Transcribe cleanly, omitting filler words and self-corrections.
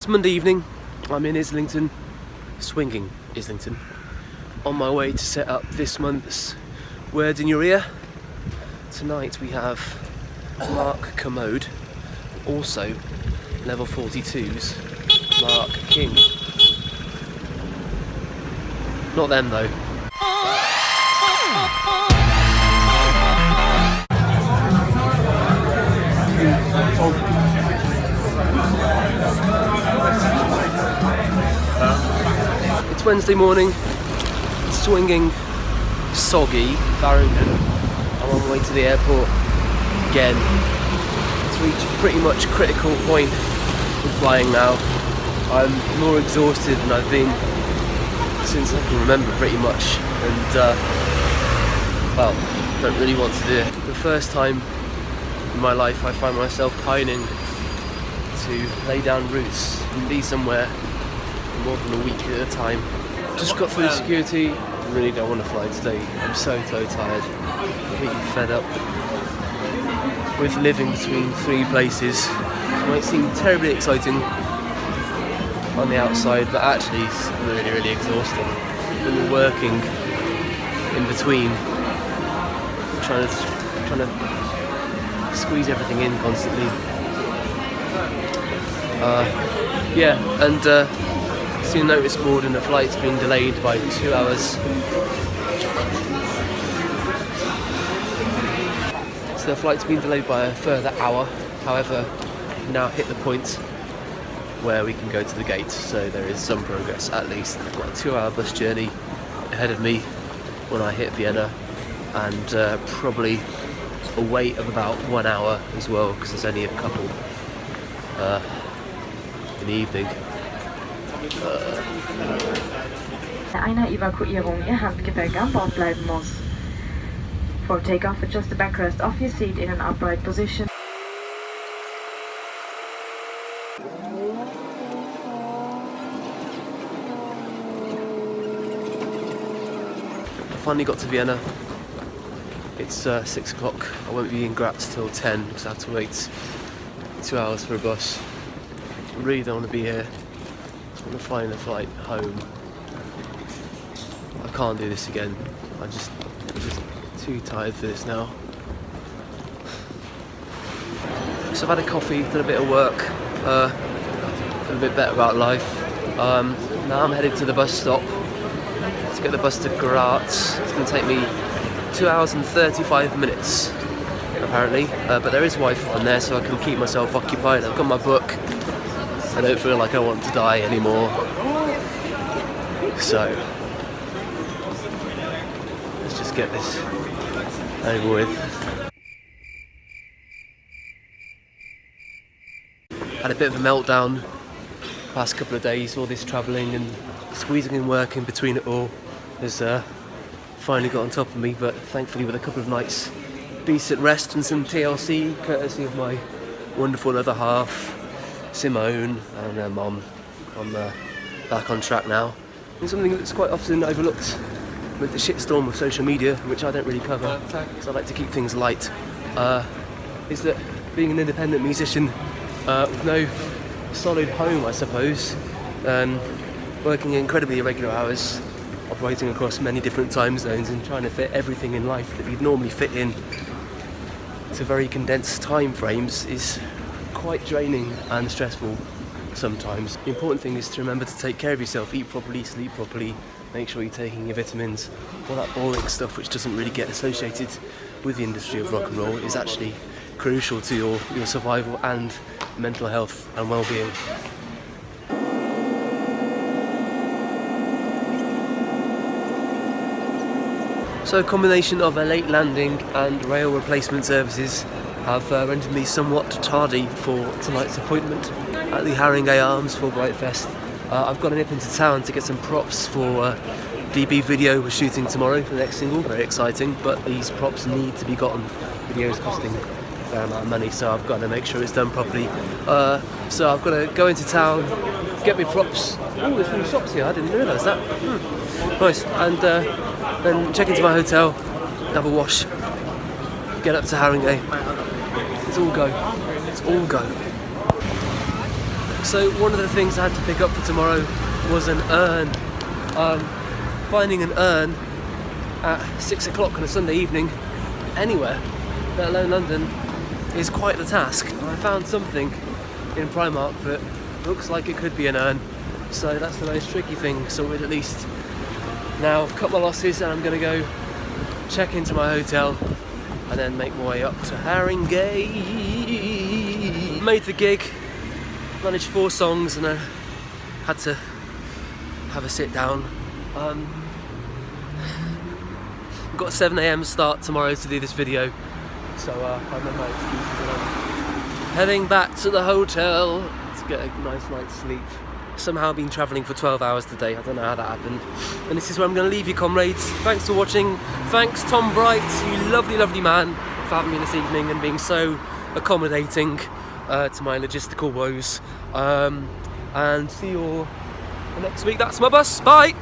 It's Monday evening, I'm in Islington, swinging Islington, on my way to set up this month's Word in Your Ear. Tonight we have Mark Commode, also level 42's Mark King. Not them though. It's Wednesday morning, swinging, soggy Farringdon. I'm on my way to the airport again. It's reached a pretty much critical point with flying now. I'm more exhausted than I've been since I can remember pretty much, and well, don't really want to do it. The first time in my life I find myself pining to lay down roots and be somewhere for more than a week at a time. Just got through security, really don't want to fly today. I'm so tired, completely fed up with living between three places. It might seem terribly exciting on the outside, but actually it's really exhausting. When you're working in between, trying to squeeze everything in constantly. See a notice board and the flight's been delayed by 2 hours. So the flight's been delayed by a further hour. However, we've now hit the point where we can go to the gate, so there is some progress at least. I've got a 2-hour bus journey ahead of me when I hit Vienna, and probably a wait of about 1 hour as well, because there's only a couple in the evening. Einer Evakuierung Ihr Handgepäck an Bord bleiben muss. For takeoff, adjust the backrest of your seat in an upright position. I finally got to Vienna. It's 6 o'clock. I won't be in Graz till 10 because I have to wait 2 hours for a bus. I really don't want to be here. I want to find a flight home. I can't do this again. I'm just too tired for this now. So I've had a coffee, done a bit of work, feel a bit better about life. Now I'm headed to the bus stop to get the bus to Graz. It's going to take me 2 hours and 35 minutes apparently, but there is Wi-Fi on there so I can keep myself occupied. I've got my book. I don't feel like I want to die anymore. So let's just get this over with. Had a bit of a meltdown past couple of days. All this travelling and squeezing in work in between it all has finally got on top of me, but thankfully with a couple of nights decent rest and some TLC courtesy of my wonderful other half Simone and her mom, I'm back on track now. And something that's quite often overlooked with the shitstorm of social media, which I don't really cover because I like to keep things light, is that being an independent musician with no solid home, I suppose, working incredibly irregular hours, operating across many different time zones and trying to fit everything in life that you'd normally fit in to very condensed time frames is quite draining and stressful sometimes. The important thing is to remember to take care of yourself, eat properly, sleep properly, make sure you're taking your vitamins. All that boring stuff which doesn't really get associated with the industry of rock and roll is actually crucial to your survival and mental health and well-being. So a combination of a late landing and rail replacement services have rendered me somewhat tardy for tonight's appointment at the Haringey Arms Fulbright Fest. I've got to nip into town to get some props for DB video we're shooting tomorrow for the next single. Very exciting, but these props need to be gotten. Video is costing a fair amount of money, so I've got to make sure it's done properly. So I've got to go into town, get me props. Oh, there's new shops here, I didn't realise that. Nice. And then check into my hotel, have a wash, get up to Haringey. It's all go. It's all go. So one of the things I had to pick up for tomorrow was an urn. Finding an urn at 6 o'clock on a Sunday evening anywhere, let alone London, is quite the task. And I found something in Primark that looks like it could be an urn, so that's the most tricky thing sorted at least. Now I've cut my losses and I'm going to go check into my hotel and then make my way up to Haringey. Made the gig, managed 4 songs, and I had to have a sit down. I've got a 7 AM start tomorrow to do this video, so I made my excuses and I'm heading back to the hotel to get a nice night's sleep. Somehow I've been travelling for 12 hours today, I don't know how that happened. And this is where I'm going to leave you, comrades. Thanks for watching. Thanks Tom Bright, you lovely, lovely man, for having me this evening and being so accommodating to my logistical woes. And see you all next week. That's my bus, bye!